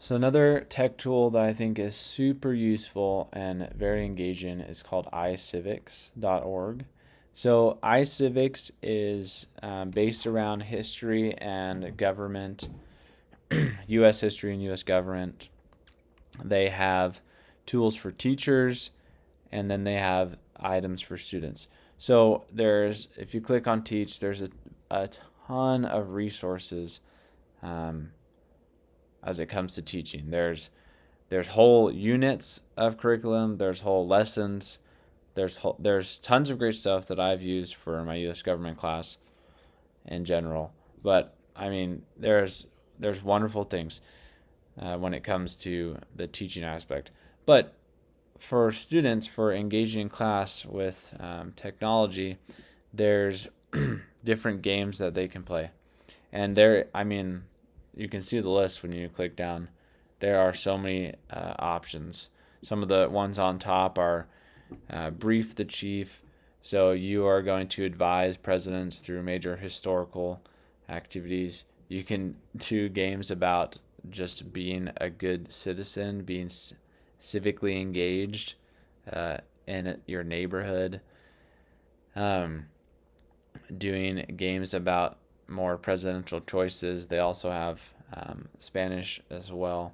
So another tech tool that I think is super useful and very engaging is called ICivics.org. So ICivics is based around history and government, U.S. history and U.S. government. They have tools for teachers, and then they have items for students. So if you click on Teach, there's a ton of resources um, as it comes to teaching. There's whole units of curriculum. There's whole lessons. There's tons of great stuff that I've used for my U.S. government class in general. But I mean, there's wonderful things when it comes to the teaching aspect. But for students, for engaging in class with technology, there's different games that they can play. And I mean, you can see the list when you click down. There are so many options. Some of the ones on top are Brief the Chief. So you are going to advise presidents through major historical activities. You can do games about just being a good citizen, being civically engaged in your neighborhood. Doing games about more presidential choices. They also have Spanish as well.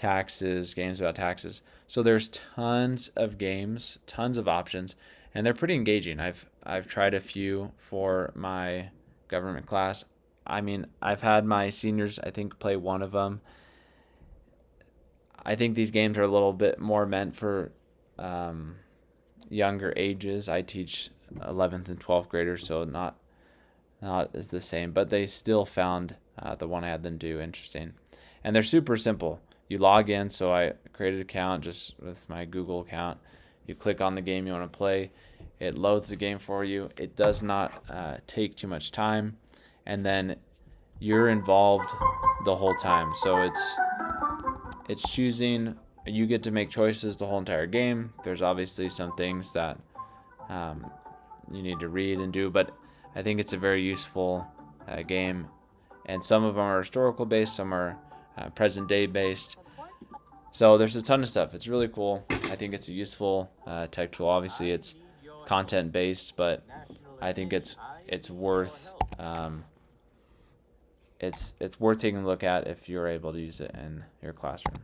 Games about taxes. So there's tons of games, tons of options, and they're pretty engaging. I've tried a few for my government class. I mean, I've had my seniors, I think, play one of them. I think these games are a little bit more meant for younger ages. I teach 11th and 12th graders, so not as the same, but they still found the one I had them do interesting. And they're super simple. You log in, so I created an account just with my Google account. You click on the game you want to play. It loads the game for you. It does not take too much time. And then you're involved the whole time. So it's choosing. You get to make choices the whole entire game. There's obviously some things that you need to read and do, but I think it's a very useful game. And some of them are historical based, some are present day based. So there's a ton of stuff. It's really cool. I think it's a useful tech tool. Obviously, it's content based, but I think it's worth it's worth taking a look at if you're able to use it in your classroom.